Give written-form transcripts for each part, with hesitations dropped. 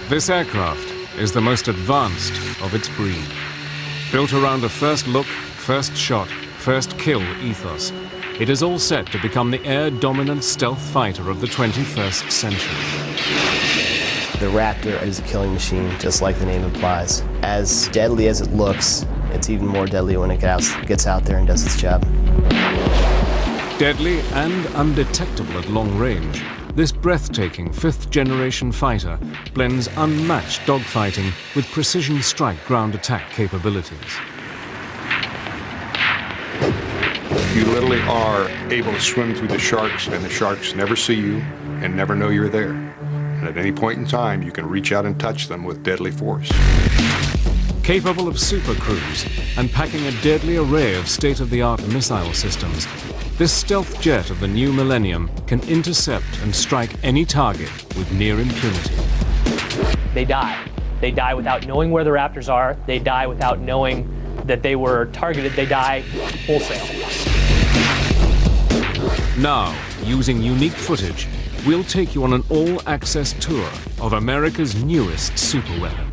This aircraft is the most advanced of its breed. Built around a first look, first shot, first kill ethos, it is all set to become the air-dominant stealth fighter of the 21st century. The Raptor is a killing machine, just like the name implies. As deadly as it looks, it's even more deadly when it gets out there and does its job. Deadly and undetectable at long range, this breathtaking fifth-generation fighter blends unmatched dogfighting with precision strike ground attack capabilities. You literally are able to swim through the sharks, and the sharks never see you and never know you're there. And at any point in time, you can reach out and touch them with deadly force. Capable of super cruise and packing a deadly array of state-of-the-art missile systems, this stealth jet of the new millennium can intercept and strike any target with near impunity. They die. They die without knowing where the Raptors are. They die without knowing that they were targeted. They die wholesale. Now, using unique footage, we'll take you on an all-access tour of America's newest superweapon,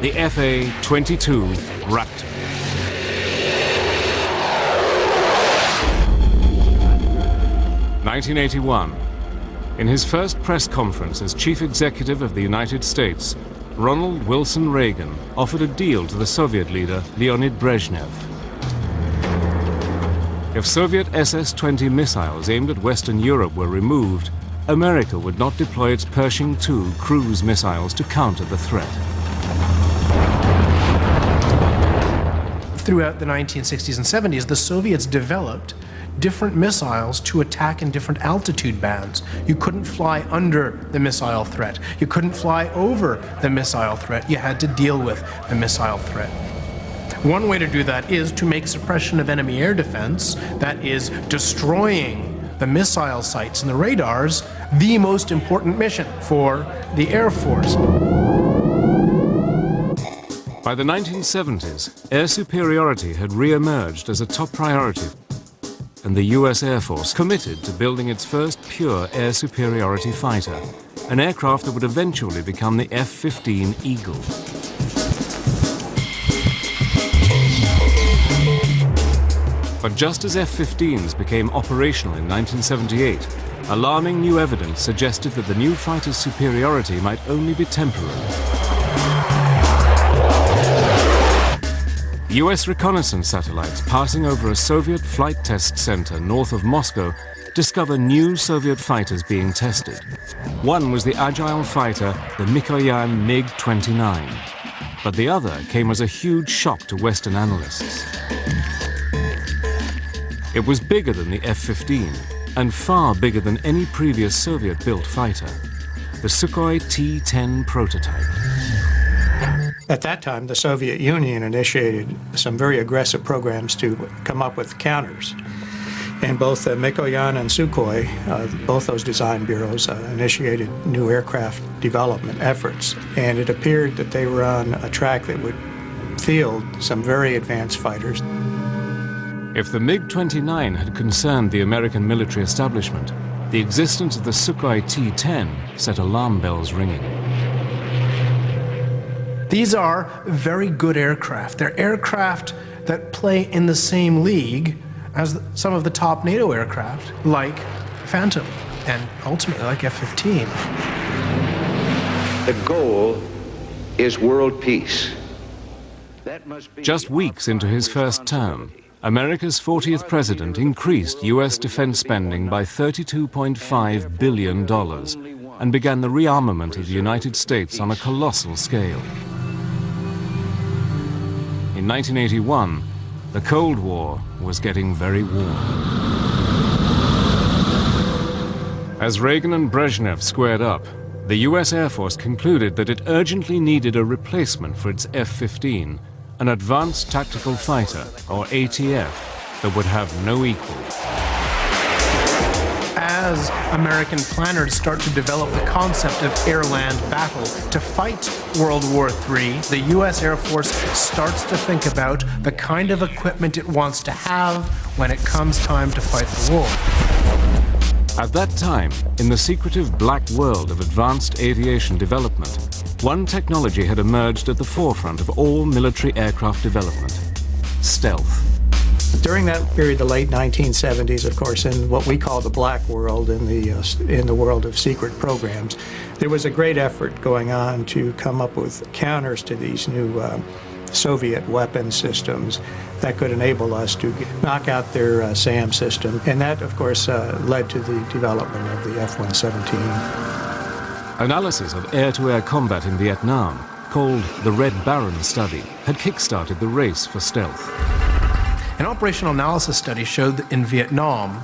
the FA-22 Raptor. (1981). In his first press conference as chief executive of the United States, Ronald Wilson Reagan offered a deal to the Soviet leader Leonid Brezhnev. If Soviet SS-20 missiles aimed at Western Europe were removed, America would not deploy its Pershing II cruise missiles to counter the threat. Throughout the 1960s and 70s, the Soviets developed different missiles to attack in different altitude bands. You couldn't fly under the missile threat. You couldn't fly over the missile threat. You had to deal with the missile threat. One way to do that is to make suppression of enemy air defense, that is, destroying the missile sites and the radars, the most important mission for the Air Force. By the 1970s, air superiority had re-emerged as a top priority, and the US Air Force committed to building its first pure air superiority fighter, an aircraft that would eventually become the F-15 Eagle. But just as F-15s became operational in 1978, alarming new evidence suggested that the new fighter's superiority might only be temporary. US reconnaissance satellites passing over a Soviet flight test center north of Moscow discover new Soviet fighters being tested. One was the agile fighter, the Mikoyan MiG-29, but the other came as a huge shock to Western analysts. It was bigger than the F-15 and far bigger than any previous Soviet-built fighter, the Sukhoi T-10 prototype. At that time, the Soviet Union initiated some very aggressive programs to come up with counters. And both Mikoyan and Sukhoi, both those design bureaus, initiated new aircraft development efforts. And it appeared that they were on a track that would field some very advanced fighters. If the MiG-29 had concerned the American military establishment, the existence of the Sukhoi T-10 set alarm bells ringing. These are very good aircraft. They're aircraft that play in the same league as some of the top NATO aircraft, like Phantom, and ultimately like F-15. The goal is world peace. That must be Just weeks into his first term, America's 40th president increased US defense spending by $32.5 billion and began the rearmament of the United States on a colossal scale. In 1981, the Cold War was getting very warm. As Reagan and Brezhnev squared up, the US Air Force concluded that it urgently needed a replacement for its F-15, an advanced tactical fighter, or ATF, that would have no equal. As American planners start to develop the concept of air-land battle to fight World War III, the US Air Force starts to think about the kind of equipment it wants to have when it comes time to fight the war. At that time, in the secretive black world of advanced aviation development, one technology had emerged at the forefront of all military aircraft development: stealth. During that period, the late 1970s, of course, in what we call the black world, in the world of secret programs, there was a great effort going on to come up with counters to these new Soviet weapon systems that could enable us to knock out their SAM system. And that, of course, led to the development of the F-117. Analysis of air-to-air combat in Vietnam, called the Red Baron study, had kick-started the race for stealth. An operational analysis study showed that in Vietnam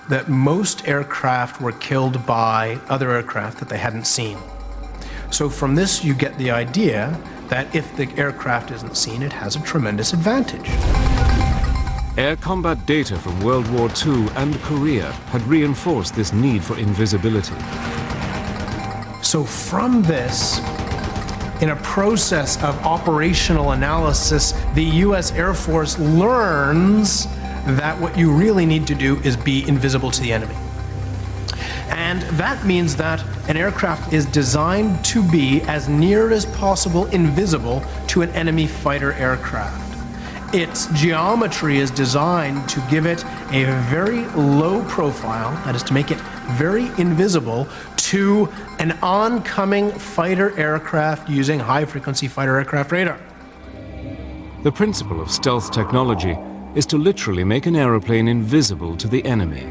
that most aircraft were killed by other aircraft that they hadn't seen. So from this you get the idea that if the aircraft isn't seen, it has a tremendous advantage. Air combat data from World War II and Korea had reinforced this need for invisibility. So from this, in a process of operational analysis, the U.S. Air Force learns that what you really need to do is be invisible to the enemy. And that means that an aircraft is designed to be as near as possible invisible to an enemy fighter aircraft. Its geometry is designed to give it a very low profile, that is to make it very invisible to an oncoming fighter aircraft using high-frequency fighter aircraft radar. The principle of stealth technology is to literally make an aeroplane invisible to the enemy.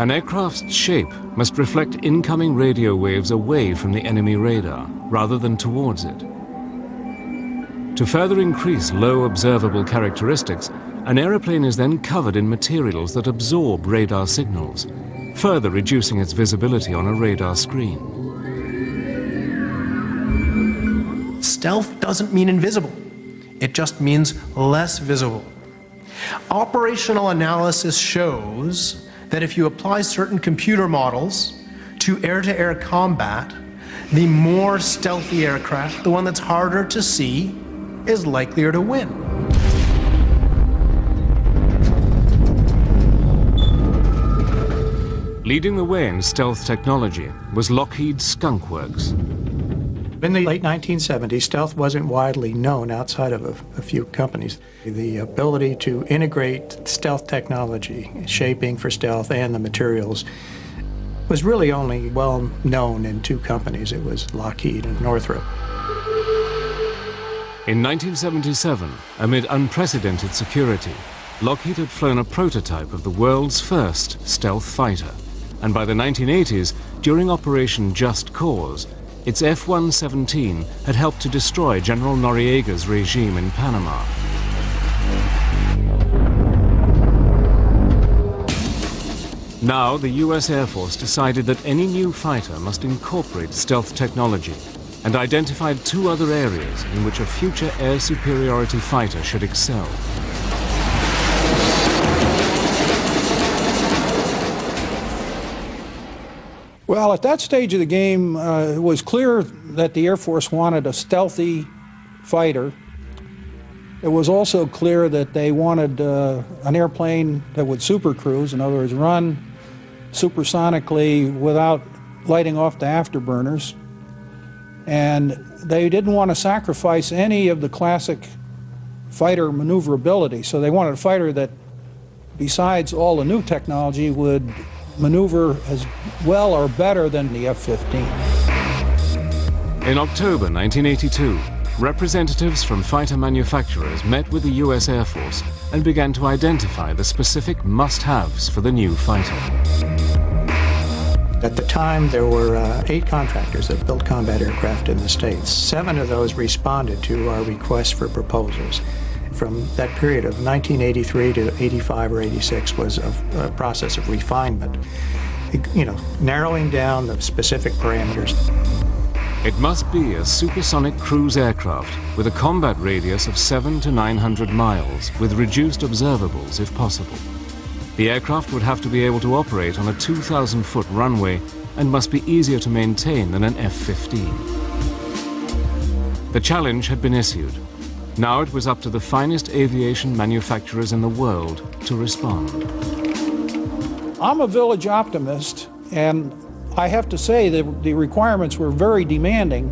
An aircraft's shape must reflect incoming radio waves away from the enemy radar, rather than towards it. To further increase low observable characteristics, an aeroplane is then covered in materials that absorb radar signals, further reducing its visibility on a radar screen. Stealth doesn't mean invisible. It just means less visible. Operational analysis shows that if you apply certain computer models to air-to-air combat, the more stealthy aircraft, the one that's harder to see, is likelier to win. Leading the way in stealth technology was Lockheed's Skunk Works. In the late 1970s, stealth wasn't widely known outside of a few companies. The ability to integrate stealth technology, shaping for stealth, and the materials was really only well known in two companies. It was Lockheed and Northrop. In 1977, amid unprecedented security, Lockheed had flown a prototype of the world's first stealth fighter. And by the 1980s, during Operation Just Cause, its F-117 had helped to destroy General Noriega's regime in Panama. Now, the US Air Force decided that any new fighter must incorporate stealth technology and identified two other areas in which a future air superiority fighter should excel. Well, at that stage of the game, it was clear that the Air Force wanted a stealthy fighter. It was also clear that they wanted an airplane that would supercruise, in other words, run supersonically without lighting off the afterburners. And they didn't want to sacrifice any of the classic fighter maneuverability. So they wanted a fighter that, besides all the new technology, would maneuver as well or better than the F-15. In October 1982, representatives from fighter manufacturers met with the US Air Force and began to identify the specific must-haves for the new fighter. At the time, there were 8 contractors that built combat aircraft in the States. 7 of those responded to our requests for proposals. From that period of 1983 to 85 or 86 was a process of refinement, narrowing down the specific parameters. It must be a supersonic cruise aircraft with a combat radius of 700 to 900 miles with reduced observables if possible. The aircraft would have to be able to operate on a 2,000-foot runway and must be easier to maintain than an F-15. The challenge had been issued. Now it was up to the finest aviation manufacturers in the world to respond. I'm a village optimist, and I have to say that the requirements were very demanding,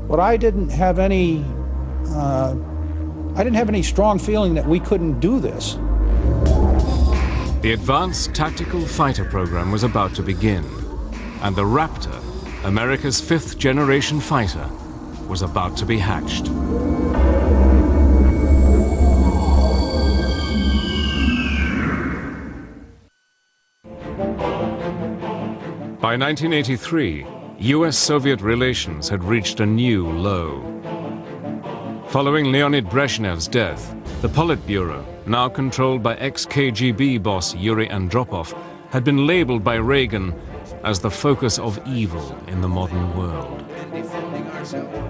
but I didn't have any strong feeling that we couldn't do this. The Advanced Tactical Fighter program was about to begin, and the Raptor, America's 5th generation fighter, was about to be hatched. By 1983, US-Soviet relations had reached a new low. Following Leonid Brezhnev's death, the Politburo, now controlled by ex-KGB boss Yuri Andropov, had been labeled by Reagan as the focus of evil in the modern world.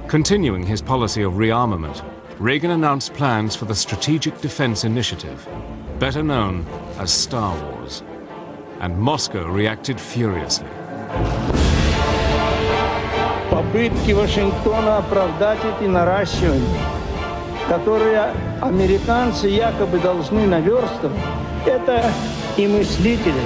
Continuing his policy of rearmament, Reagan announced plans for the Strategic Defense Initiative, better known as Star Wars, and Moscow reacted furiously. Попытки Вашингтона оправдать эти наращивания, которые американцы якобы должны наверстывать, это и мыслители.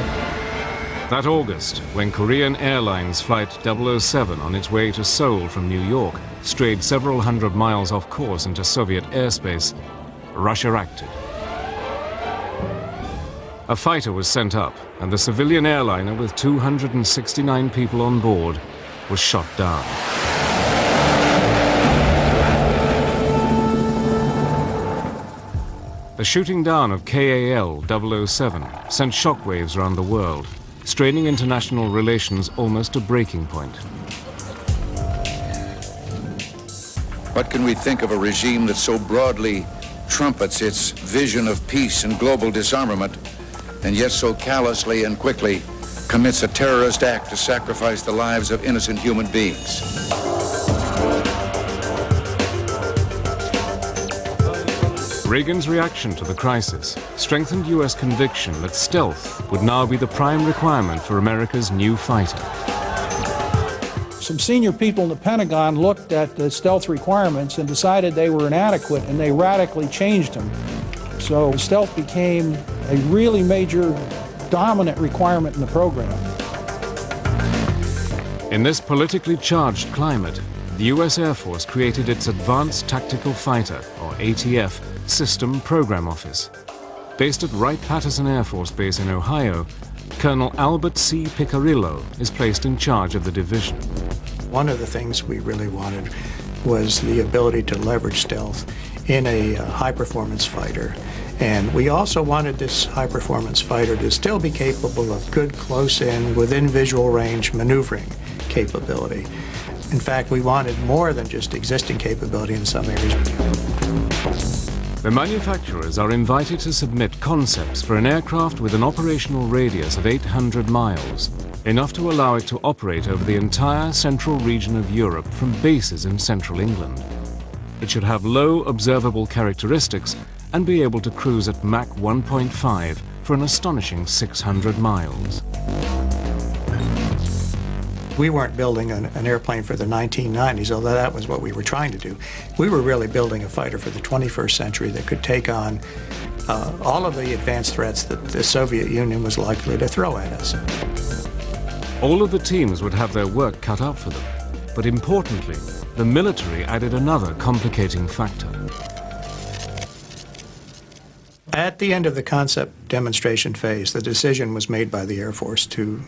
That August, when Korean Airlines Flight 007 on its way to Seoul from New York strayed several hundred miles off course into Soviet airspace, Russia acted. A fighter was sent up, and the civilian airliner with 269 people on board was shot down. The shooting down of KAL 007 sent shockwaves around the world, straining international relations almost to breaking point. What can we think of a regime that so broadly trumpets its vision of peace and global disarmament, and yet so callously and quickly commits a terrorist act to sacrifice the lives of innocent human beings? Reagan's reaction to the crisis strengthened US conviction that stealth would now be the prime requirement for America's new fighter. Some senior people in the Pentagon looked at the stealth requirements and decided they were inadequate, and they radically changed them. So stealth became a really major, dominant requirement in the program. In this politically charged climate, the US Air Force created its Advanced Tactical Fighter, or ATF, System Program Office. Based at Wright-Patterson Air Force Base in Ohio, Colonel Albert C. Picarillo is placed in charge of the division. One of the things we really wanted was the ability to leverage stealth in a high-performance fighter. And we also wanted this high-performance fighter to still be capable of good close-in, within visual range maneuvering capability. In fact, we wanted more than just existing capability in some areas. The manufacturers are invited to submit concepts for an aircraft with an operational radius of 800 miles, enough to allow it to operate over the entire central region of Europe from bases in central England. It should have low observable characteristics and be able to cruise at Mach 1.5 for an astonishing 600 miles. We weren't building an airplane for the 1990s, although that was what we were trying to do. We were really building a fighter for the 21st century that could take on all of the advanced threats that the Soviet Union was likely to throw at us. All of the teams would have their work cut out for them, but importantly, the military added another complicating factor. At the end of the concept demonstration phase, the decision was made by the Air Force to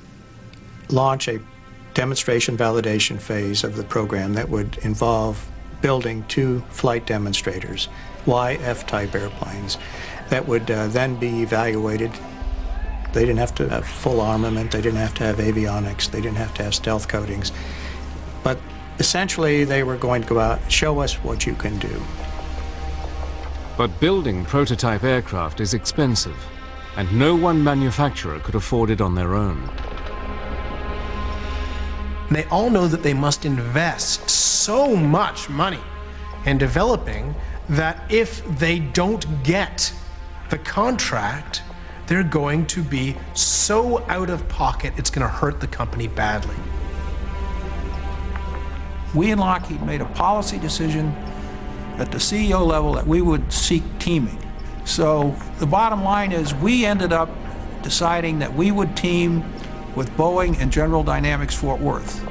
launch a demonstration validation phase of the program that would involve building 2 flight demonstrators, YF-type airplanes, that would then be evaluated. They didn't have to have full armament, they didn't have to have avionics, they didn't have to have stealth coatings, but essentially they were going to go out and show us what you can do. But building prototype aircraft is expensive, and no one manufacturer could afford it on their own. They all know that they must invest so much money in developing that if they don't get the contract, they're going to be so out of pocket, it's going to hurt the company badly. We in Lockheed made a policy decision at the CEO level that we would seek teaming. So the bottom line is we ended up deciding that we would team with Boeing and General Dynamics Fort Worth.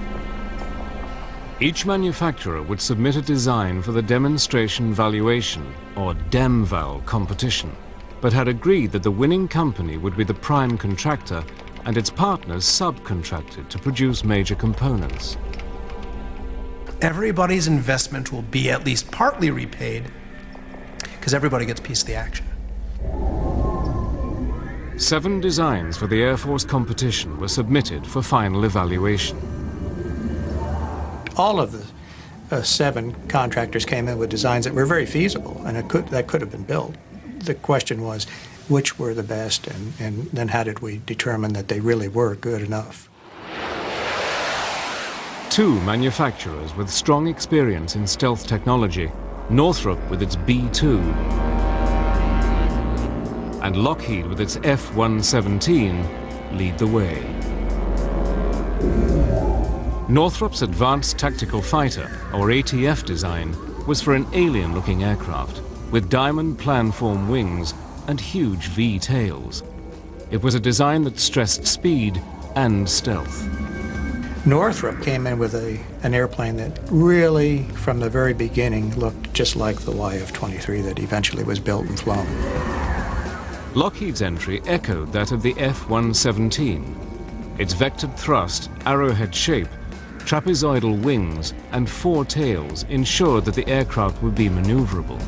Each manufacturer would submit a design for the Demonstration Valuation, or DEMVAL, competition, but had agreed that the winning company would be the prime contractor and its partners subcontracted to produce major components. Everybody's investment will be at least partly repaid because everybody gets a piece of the action. 7 designs for the Air Force competition were submitted for final evaluation. All of the 7 contractors came in with designs that were very feasible, and that could have been built. The question was, which were the best, and then how did we determine that they really were good enough? 2 manufacturers with strong experience in stealth technology, Northrop with its B-2 and Lockheed with its F-117, lead the way. Northrop's Advanced Tactical Fighter, or ATF design, was for an alien-looking aircraft with diamond planform wings and huge V-tails. It was a design that stressed speed and stealth. Northrop came in with an airplane that really, from the very beginning, looked just like the YF-23 that eventually was built and flown. Lockheed's entry echoed that of the F-117. Its vectored thrust, arrowhead shape, trapezoidal wings, and 4 tails ensured that the aircraft would be maneuverable.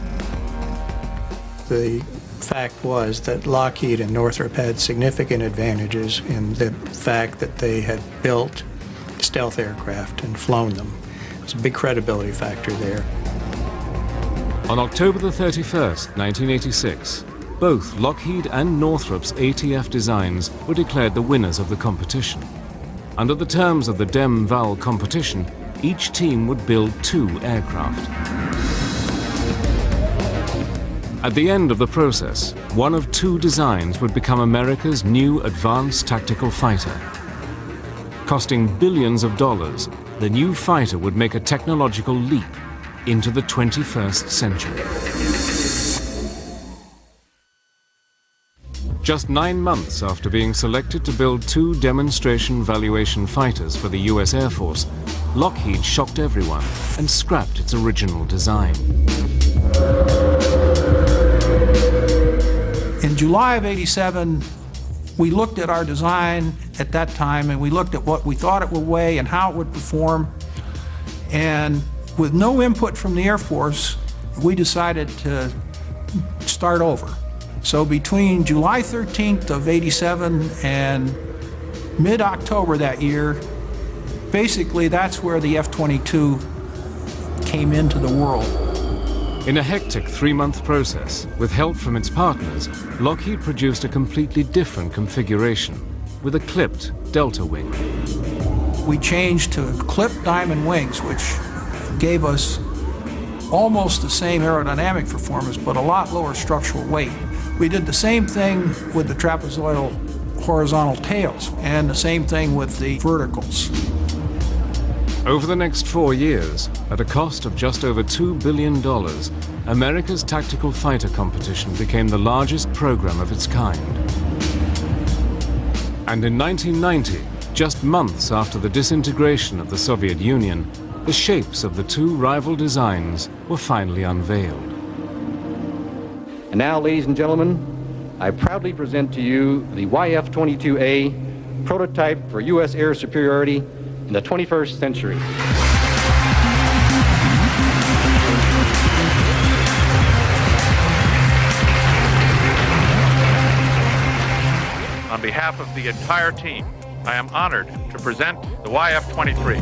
The fact was that Lockheed and Northrop had significant advantages in the fact that they had built stealth aircraft and flown them. There's a big credibility factor there. On October the 31st, 1986, both Lockheed and Northrop's ATF designs were declared the winners of the competition. Under the terms of the DEMVAL competition, each team would build 2 aircraft. At the end of the process, one of 2 designs would become America's new advanced tactical fighter. Costing billions of dollars, the new fighter would make a technological leap into the 21st century. Just 9 months after being selected to build 2 demonstration valuation fighters for the US Air Force, Lockheed shocked everyone and scrapped its original design. In July of '87, we looked at our design at that time, and we looked at what we thought it would weigh and how it would perform. And with no input from the Air Force, we decided to start over. So between July 13th of '87 and mid-October that year, basically that's where the F-22 came into the world. In a hectic 3-month process, with help from its partners, Lockheed produced a completely different configuration, with a clipped delta wing. We changed to clipped diamond wings, which gave us almost the same aerodynamic performance, but a lot lower structural weight. We did the same thing with the trapezoidal horizontal tails, and the same thing with the verticals. Over the next 4 years, at a cost of just over $2 billion, America's tactical fighter competition became the largest program of its kind. And in 1990, just months after the disintegration of the Soviet Union, the shapes of the 2 rival designs were finally unveiled. And now, ladies and gentlemen, I proudly present to you the YF-22A, prototype for U.S. air superiority in the 21st century. On behalf of the entire team, I am honored to present the YF-23.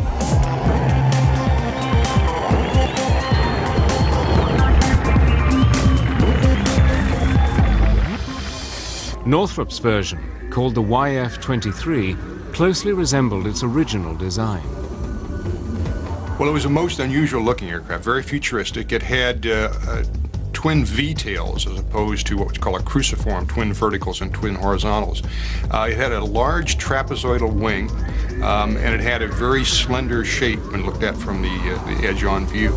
Northrop's version, called the YF-23, closely resembled its original design. Well, it was a most unusual looking aircraft, very futuristic. It had twin V-tails as opposed to what we call a cruciform, twin verticals and twin horizontals. It had a large trapezoidal wing, and it had a very slender shape when looked at from the edge-on view.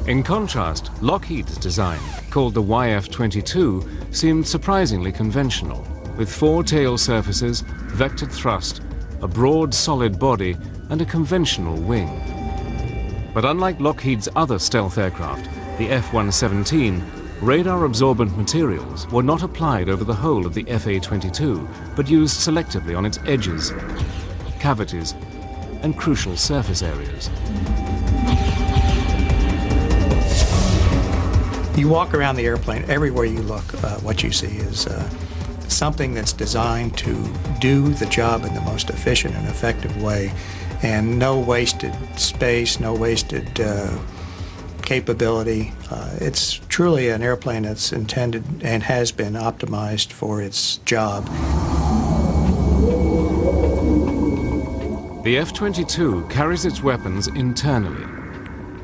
In contrast, Lockheed's design, called the YF-22, seemed surprisingly conventional. with 4 tail surfaces, vectored thrust, a broad solid body, and a conventional wing. But unlike Lockheed's other stealth aircraft, the F-117, radar-absorbent materials were not applied over the whole of the FA-22, but used selectively on its edges, cavities, and crucial surface areas. You walk around the airplane, everywhere you look, what you see is something that's designed to do the job in the most efficient and effective way, and no wasted space, no wasted capability. It's truly an airplane that's intended and has been optimized for its job. The F-22 carries its weapons internally.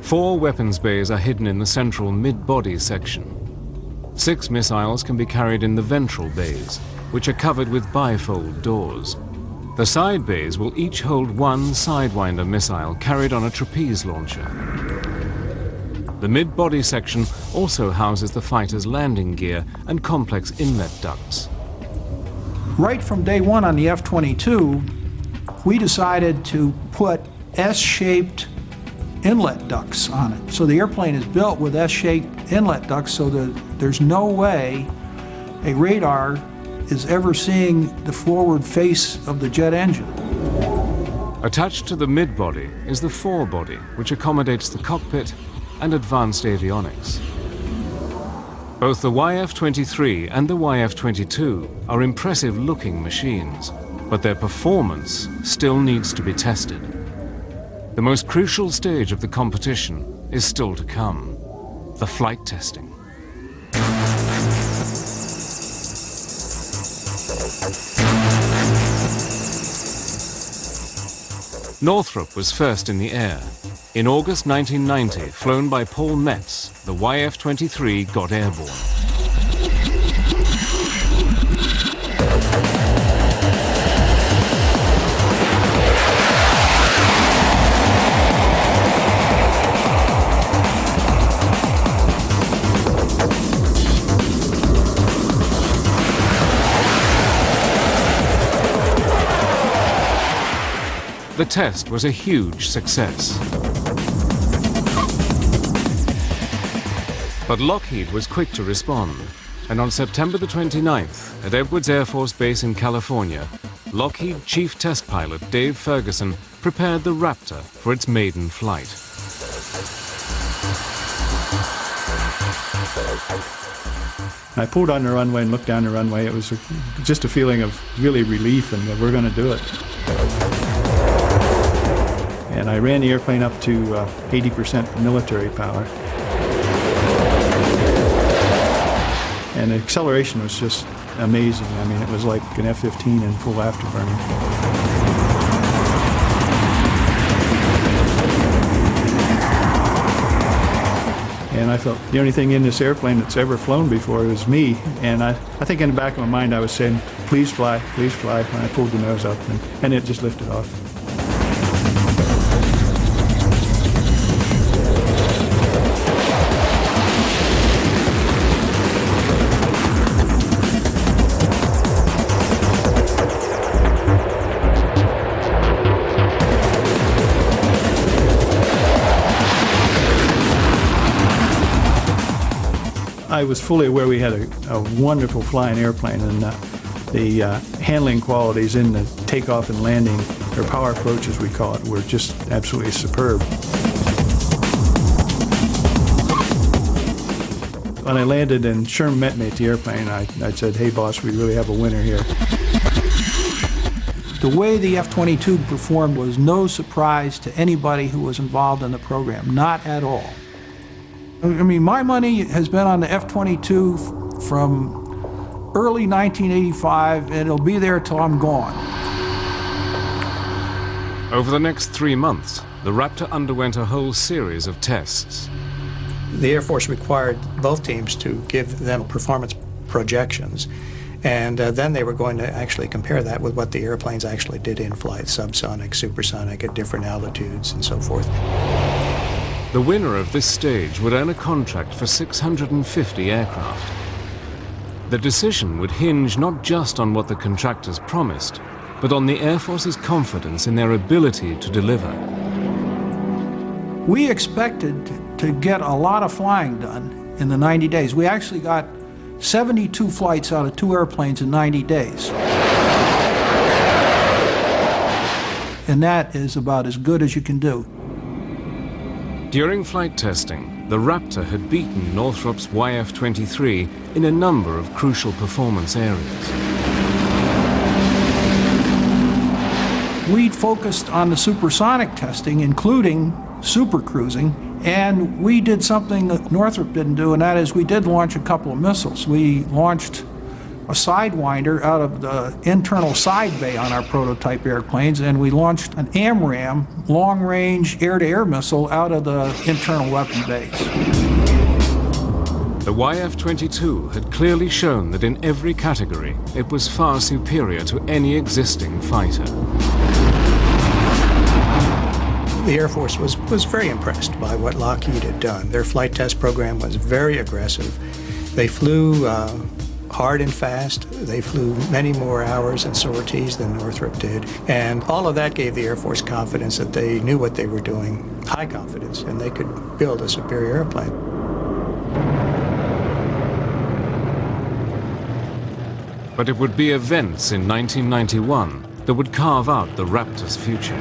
4 weapons bays are hidden in the central mid-body section. 6 missiles can be carried in the ventral bays, which are covered with bifold doors. The side bays will each hold 1 Sidewinder missile carried on a trapeze launcher. The mid-body section also houses the fighter's landing gear and complex inlet ducts. Right from day one on the F-22, we decided to put S-shaped inlet ducts on it. So the airplane is built with S-shaped inlet ducts so that there's no way a radar is ever seeing the forward face of the jet engine. Attached to the mid-body is the forebody, which accommodates the cockpit and advanced avionics. Both the YF-23 and the YF-22 are impressive-looking machines, but their performance still needs to be tested. The most crucial stage of the competition is still to come, the flight testing. Northrop was first in the air. In August 1990, flown by Paul Metz, the YF-23 got airborne. The test was a huge success. But Lockheed was quick to respond, and on September the 29th, at Edwards Air Force Base in California, Lockheed Chief Test Pilot Dave Ferguson prepared the Raptor for its maiden flight. I pulled on the runway and looked down the runway. It was just a feeling of really relief and that we're going to do it. And I ran the airplane up to 80% military power. And the acceleration was just amazing. I mean, it was like an F-15 in full afterburner. And I felt the only thing in this airplane that's ever flown before was me. And I think in the back of my mind I was saying, please fly, when I pulled the nose up, and it just lifted off. I was fully aware we had a wonderful flying airplane, and the handling qualities in the takeoff and landing, or power approach as we call it, were just absolutely superb. When I landed and Sherm met me at the airplane, I said, hey boss, we really have a winner here. The way the F-22 performed was no surprise to anybody who was involved in the program, not at all. I mean, my money has been on the F-22 from early 1985, and it'll be there till I'm gone. Over the next 3 months, the Raptor underwent a whole series of tests. The Air Force required both teams to give them performance projections, and then they were going to actually compare that with what the airplanes actually did in flight, subsonic, supersonic, at different altitudes, and so forth. The winner of this stage would earn a contract for 650 aircraft. The decision would hinge not just on what the contractors promised, but on the Air Force's confidence in their ability to deliver. We expected to get a lot of flying done in the 90 days. We actually got 72 flights out of 2 airplanes in 90 days. And that is about as good as you can do. During flight testing, the Raptor had beaten Northrop's YF-23 in a number of crucial performance areas. We focused on the supersonic testing, including supercruising, and we did something that Northrop didn't do, and that is we did launch a couple of missiles. We launched a Sidewinder out of the internal side bay on our prototype airplanes, and we launched an AMRAAM long-range air-to-air missile out of the internal weapon bays. The YF-22 had clearly shown that in every category it was far superior to any existing fighter. The Air Force was very impressed by what Lockheed had done. Their flight test program was very aggressive. They flew hard and fast. They flew many more hours and sorties than Northrop did. And all of that gave the Air Force confidence that they knew what they were doing, high confidence, and they could build a superior airplane. But it would be events in 1991 that would carve out the Raptor's future.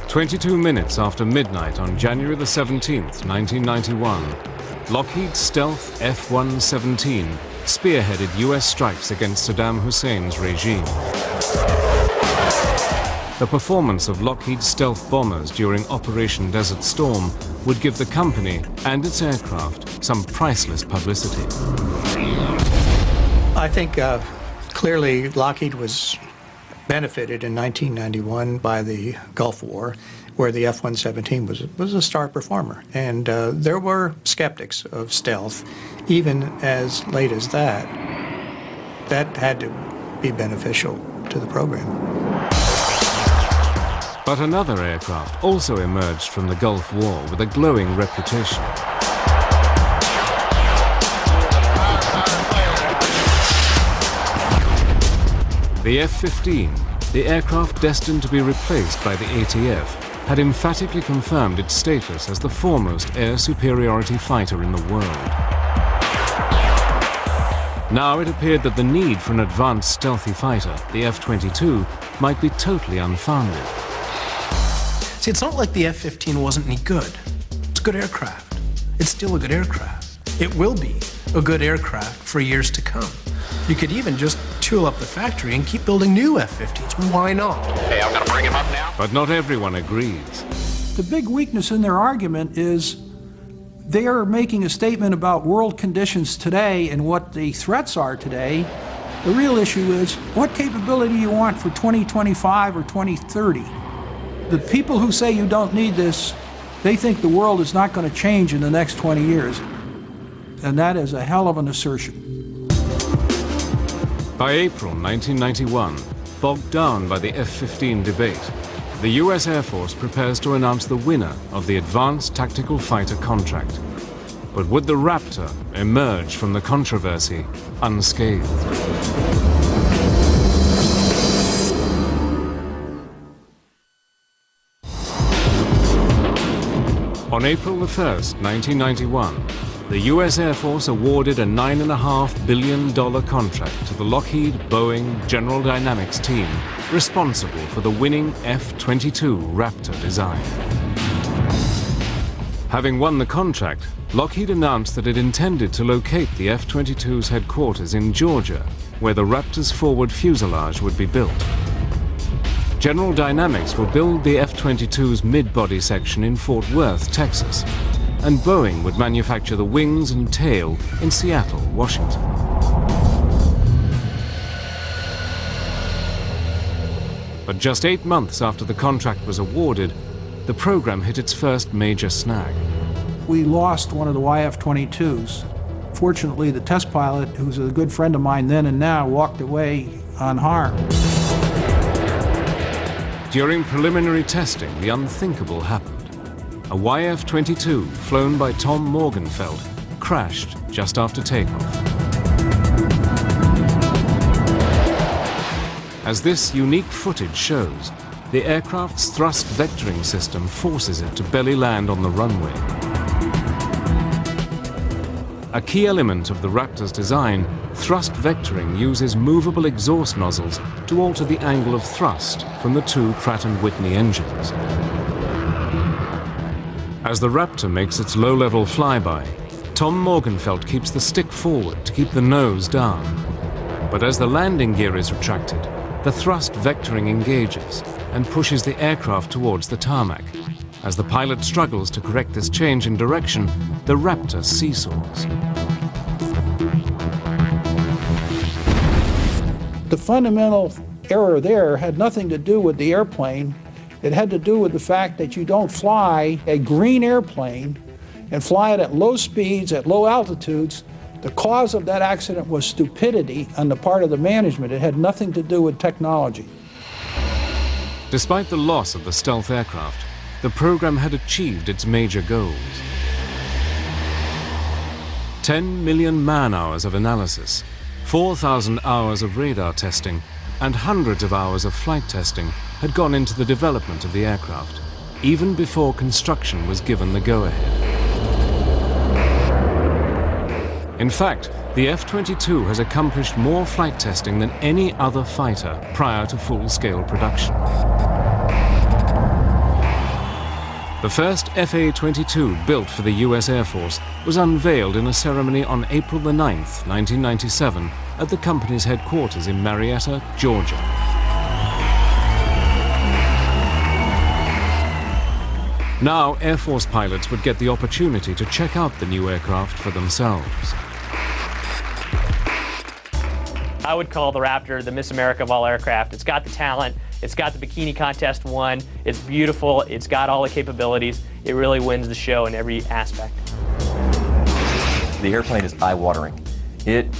"22 minutes after midnight on January the 17th, 1991, Lockheed's stealth F-117 spearheaded US strikes against Saddam Hussein's regime. The performance of Lockheed's stealth bombers during Operation Desert Storm would give the company and its aircraft some priceless publicity. I think clearly Lockheed was benefited in 1991 by the Gulf War, where the F-117 was a star performer. And there were skeptics of stealth, even as late as that. That had to be beneficial to the program. But another aircraft also emerged from the Gulf War with a glowing reputation. The F-15, the aircraft destined to be replaced by the ATF, had emphatically confirmed its status as the foremost air superiority fighter in the world. Now it appeared that the need for an advanced stealthy fighter, the F-22, might be totally unfounded. See, it's not like the F-15 wasn't any good. It's a good aircraft. It's still a good aircraft. It will be a good aircraft for years to come. You could even just tool up the factory and keep building new F-15s. Why not? Hey, I'm going to bring him up now. But not everyone agrees. The big weakness in their argument is they are making a statement about world conditions today and what the threats are today. The real issue is what capability you want for 2025 or 2030. The people who say you don't need this, they think the world is not going to change in the next 20 years. And that is a hell of an assertion. By April 1991, bogged down by the F-15 debate, the US Air Force prepares to announce the winner of the Advanced Tactical Fighter contract. But would the Raptor emerge from the controversy unscathed? On April 1st, 1991, the US Air Force awarded a $9.5 billion contract to the Lockheed, Boeing, General Dynamics team responsible for the winning F-22 Raptor design. Having won the contract, Lockheed announced that it intended to locate the F-22's headquarters in Georgia, where the Raptor's forward fuselage would be built. General Dynamics will build the F-22's mid-body section in Fort Worth, Texas, and Boeing would manufacture the wings and tail in Seattle, Washington. But just 8 months after the contract was awarded, the program hit its first major snag. We lost one of the YF-22s. Fortunately, the test pilot, who's a good friend of mine then and now, walked away unharmed. During preliminary testing, the unthinkable happened. a YF-22 flown by Tom Morgenfeld crashed just after takeoff. As this unique footage shows, the aircraft's thrust vectoring system forces it to belly land on the runway. A key element of the Raptor's design, thrust vectoring uses movable exhaust nozzles to alter the angle of thrust from the two Pratt & Whitney engines. As the Raptor makes its low-level flyby, Tom Morgenfeld keeps the stick forward to keep the nose down. But as the landing gear is retracted, the thrust vectoring engages and pushes the aircraft towards the tarmac. As the pilot struggles to correct this change in direction, the Raptor seesaws. The fundamental error there had nothing to do with the airplane. It had to do with the fact that you don't fly a green airplane and fly it at low speeds, at low altitudes. The cause of that accident was stupidity on the part of the management. It had nothing to do with technology. Despite the loss of the stealth aircraft, the program had achieved its major goals. 10 million man-hours of analysis, 4,000 hours of radar testing, and hundreds of hours of flight testing had gone into the development of the aircraft, even before construction was given the go-ahead. In fact, the F-22 has accomplished more flight testing than any other fighter prior to full-scale production. The first FA-22 built for the US Air Force was unveiled in a ceremony on April the 9th, 1997, at the company's headquarters in Marietta, Georgia. Now, Air Force pilots would get the opportunity to check out the new aircraft for themselves. I would call the Raptor the Miss America of all aircraft. It's got the talent, it's got the bikini contest won, it's beautiful, it's got all the capabilities. It really wins the show in every aspect. The airplane is eye-watering. It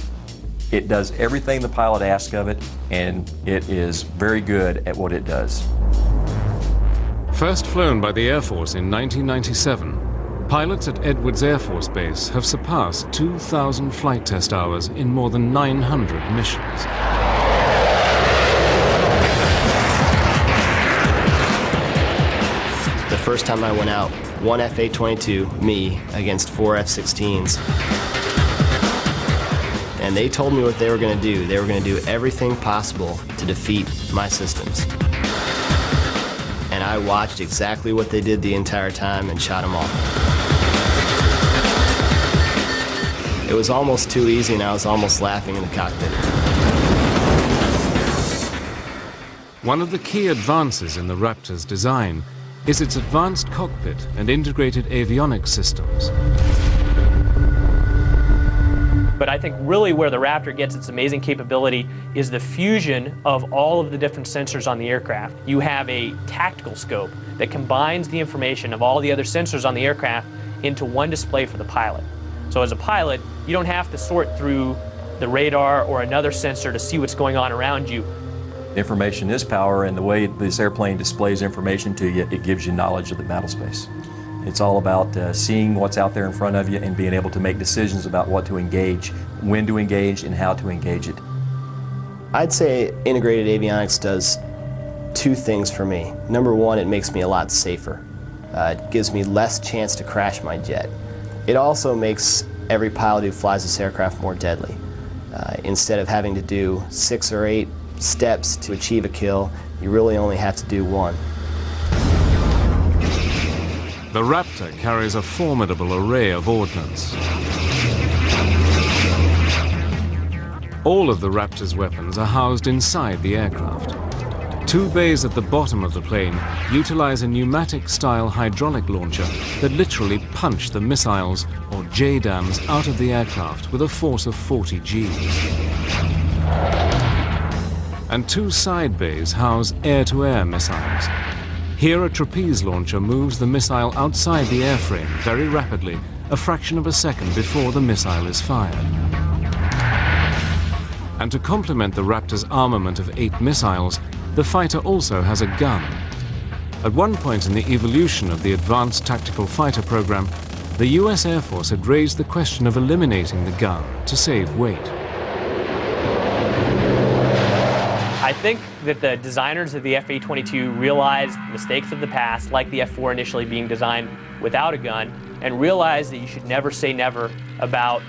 does everything the pilot asks of it, and it is very good at what it does. First flown by the Air Force in 1997, pilots at Edwards Air Force Base have surpassed 2,000 flight test hours in more than 900 missions. The first time I went out, one FA-22, me, against 4 F-16s. And they told me what they were going to do. They were going to do everything possible to defeat my systems. And I watched exactly what they did the entire time and shot them all. It was almost too easy, and I was almost laughing in the cockpit. One of the key advances in the Raptor's design is its advanced cockpit and integrated avionics systems. But I think really where the Raptor gets its amazing capability is the fusion of all of the different sensors on the aircraft. You have a tactical scope that combines the information of all the other sensors on the aircraft into one display for the pilot. So as a pilot, you don't have to sort through the radar or another sensor to see what's going on around you. Information is power, and the way this airplane displays information to you, it gives you knowledge of the battle space. It's all about seeing what's out there in front of you and being able to make decisions about what to engage, when to engage, and how to engage it. I'd say integrated avionics does two things for me. Number one, it makes me a lot safer. It gives me less chance to crash my jet. It also makes every pilot who flies this aircraft more deadly. Instead of having to do 6 or 8 steps to achieve a kill, you really only have to do one. The Raptor carries a formidable array of ordnance. All of the Raptor's weapons are housed inside the aircraft. 2 bays at the bottom of the plane utilize a pneumatic-style hydraulic launcher that literally punch the missiles, or JDAMs, out of the aircraft with a force of 40 Gs. And 2 side bays house air-to-air missiles. Here, a trapeze launcher moves the missile outside the airframe very rapidly, a fraction of a second before the missile is fired. And to complement the Raptor's armament of 8 missiles, the fighter also has a gun. At one point in the evolution of the Advanced Tactical Fighter program, the US Air Force had raised the question of eliminating the gun to save weight. I think that the designers of the F-A-22 realized mistakes of the past, like the F-4 initially being designed without a gun, and realized that you should never say never about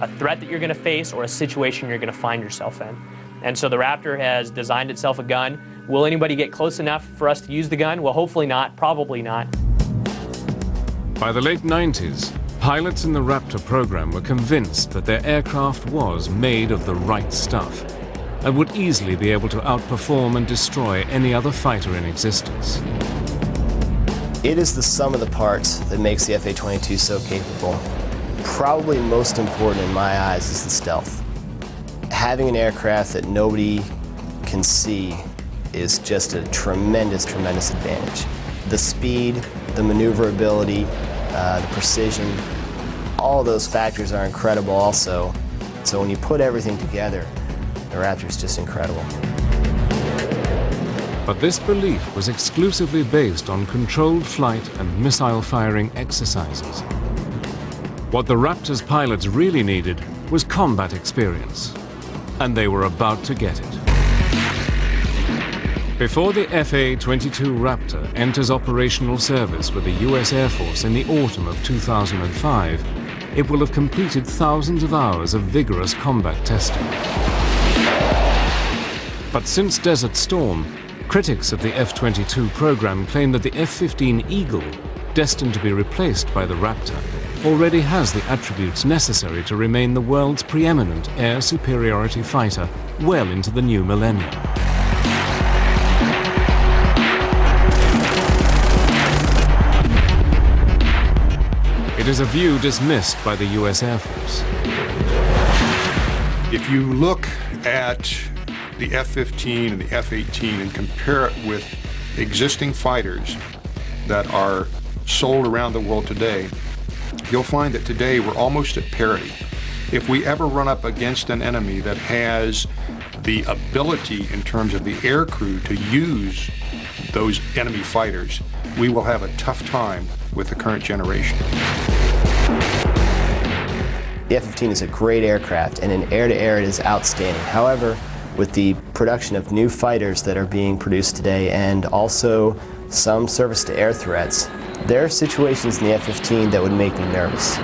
a threat that you're going to face or a situation you're going to find yourself in. And so the Raptor has designed itself a gun. Will anybody get close enough for us to use the gun? Well, hopefully not, probably not. By the late 90s, pilots in the Raptor program were convinced that their aircraft was made of the right stuff and would easily be able to outperform and destroy any other fighter in existence. It is the sum of the parts that makes the F-A-22 so capable. Probably most important in my eyes is the stealth. Having an aircraft that nobody can see is just a tremendous, tremendous advantage. The speed, the maneuverability, the precision, all those factors are incredible also. So when you put everything together, the Raptor is just incredible. But this belief was exclusively based on controlled flight and missile firing exercises. What the Raptor's pilots really needed was combat experience, and they were about to get it. Before the FA-22 Raptor enters operational service with the US Air Force in the autumn of 2005, it will have completed thousands of hours of vigorous combat testing. But since Desert Storm, critics of the F-22 program claim that the F-15 Eagle, destined to be replaced by the Raptor, already has the attributes necessary to remain the world's preeminent air superiority fighter well into the new millennium. It is a view dismissed by the US Air Force. If you look at the F-15 and the F-18 and compare it with existing fighters that are sold around the world today, you'll find that today we're almost at parity. If we ever run up against an enemy that has the ability in terms of the air crew to use those enemy fighters, we will have a tough time with the current generation. The F-15 is a great aircraft, and in air-to-air it is outstanding. However, with the production of new fighters that are being produced today and also some surface-to-air threats, there are situations in the F-15 that would make me nervous.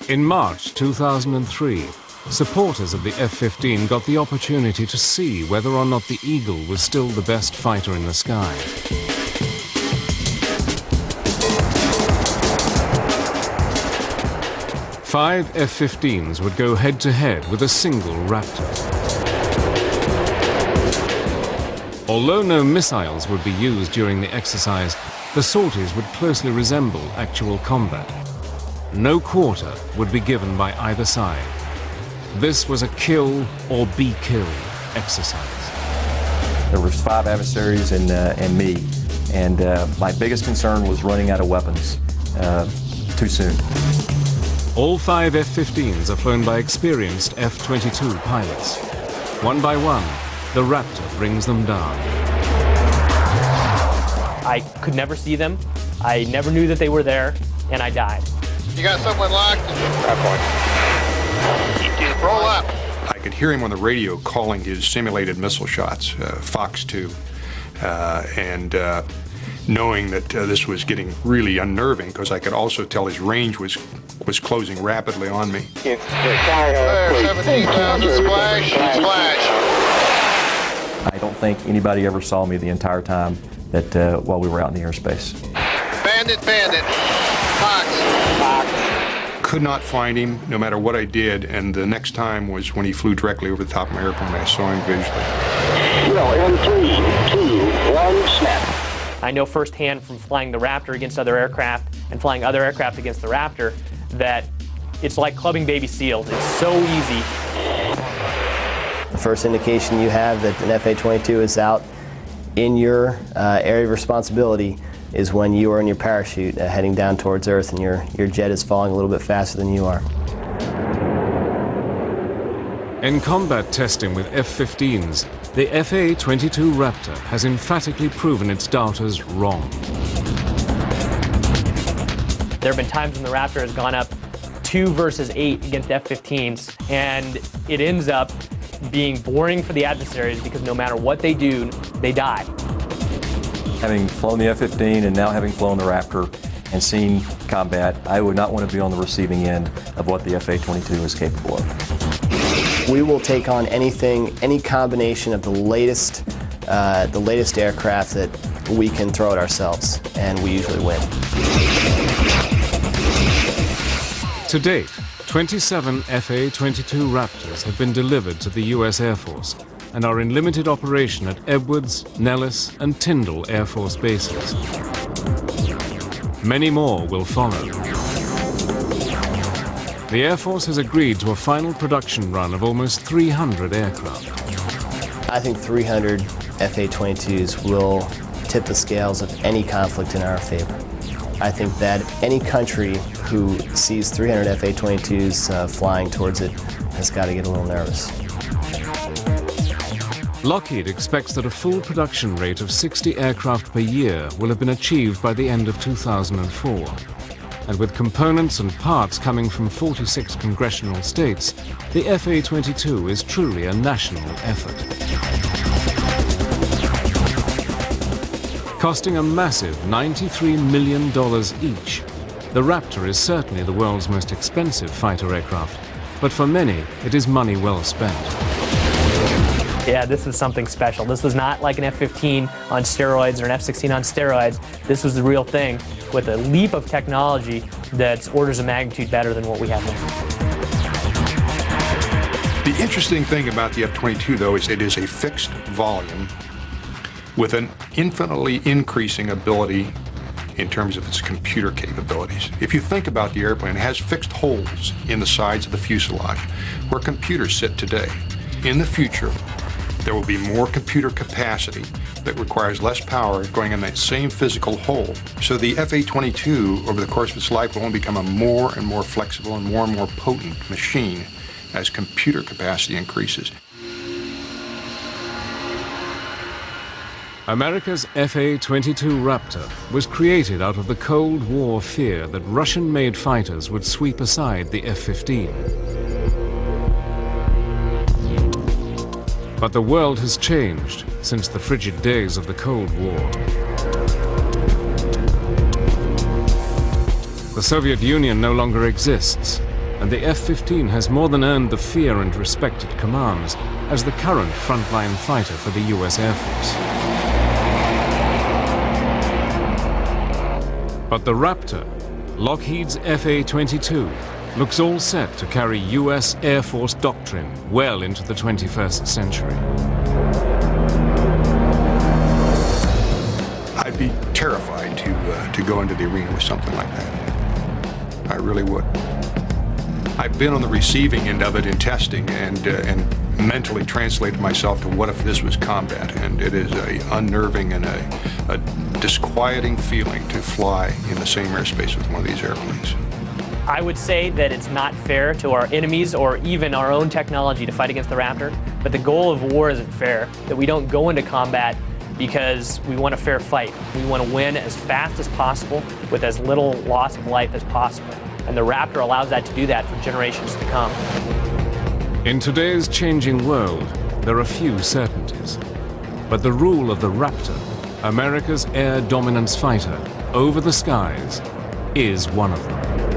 In March 2003, supporters of the F-15 got the opportunity to see whether or not the Eagle was still the best fighter in the sky. Five F-15s would go head-to-head with a single Raptor. Although no missiles would be used during the exercise, the sorties would closely resemble actual combat. No quarter would be given by either side. This was a kill or be killed exercise. There were 5 adversaries and me, and my biggest concern was running out of weapons too soon. All 5 F-15s are flown by experienced F-22 pilots. One by one, the Raptor brings them down. I could never see them. I never knew that they were there, and I died. You got someone locked? Roll up. I could hear him on the radio calling his simulated missile shots, Fox 2, and knowing that this was getting really unnerving because I could also tell his range was closing rapidly on me. There, 17,000, splash, splash. I don't think anybody ever saw me the entire time that while we were out in the airspace. Bandit, bandit. Fox. Could not find him no matter what I did, and the next time was when he flew directly over the top of my airplane. I saw him visually. Well, in 3, 2, 1, snap. I know firsthand from flying the Raptor against other aircraft and flying other aircraft against the Raptor that it's like clubbing baby seals. It's so easy. The first indication you have that an F-A-22 is out in your area of responsibility is when you are in your parachute heading down towards Earth and your jet is falling a little bit faster than you are. In combat testing with F-15s, the FA-22 Raptor has emphatically proven its doubters wrong. There have been times when the Raptor has gone up 2 versus 8 against F-15s, and it ends up being boring for the adversaries because no matter what they do, they die. Having flown the F-15 and now having flown the Raptor and seen combat, I would not want to be on the receiving end of what the FA-22 is capable of. We will take on anything, any combination of the latest aircraft that we can throw at ourselves, and we usually win. To date, 27 FA-22 Raptors have been delivered to the U.S. Air Force and are in limited operation at Edwards, Nellis, and Tyndall Air Force bases. Many more will follow. The Air Force has agreed to a final production run of almost 300 aircraft. I think 300 FA-22s will tip the scales of any conflict in our favor. I think that any country who sees 300 FA-22s flying towards it has got to get a little nervous. Lockheed expects that a full production rate of 60 aircraft per year will have been achieved by the end of 2004. And with components and parts coming from 46 congressional states, the FA-22 is truly a national effort. Costing a massive $93 million each, the Raptor is certainly the world's most expensive fighter aircraft, but for many, it is money well spent. Yeah, this is something special. This was not like an F-15 on steroids or an F-16 on steroids. This was the real thing with a leap of technology that's orders of magnitude better than what we have now. The interesting thing about the F-22, though, is it is a fixed volume with an infinitely increasing ability in terms of its computer capabilities. If you think about the airplane, it has fixed holes in the sides of the fuselage where computers sit today. In the future, there will be more computer capacity that requires less power going in that same physical hole. So the FA-22, over the course of its life, will only become a more and more flexible and more potent machine as computer capacity increases. America's FA-22 Raptor was created out of the Cold War fear that Russian-made fighters would sweep aside the F-15. But the world has changed since the frigid days of the Cold War. The Soviet Union no longer exists, and the F-15 has more than earned the fear and respect it commands as the current frontline fighter for the U.S. Air Force. But the Raptor, Lockheed's FA-22, looks all set to carry U.S. Air Force doctrine well into the 21st century. I'd be terrified to go into the arena with something like that. I really would. I've been on the receiving end of it in testing and mentally translated myself to what if this was combat, and it is a unnerving and a disquieting feeling to fly in the same airspace with one of these airplanes. I would say that it's not fair to our enemies or even our own technology to fight against the Raptor, but the goal of war isn't fair, that we don't go into combat because we want a fair fight. We want to win as fast as possible with as little loss of life as possible. And the Raptor allows that to do that for generations to come. In today's changing world, there are few certainties. But the rule of the Raptor, America's air dominance fighter, over the skies, is one of them.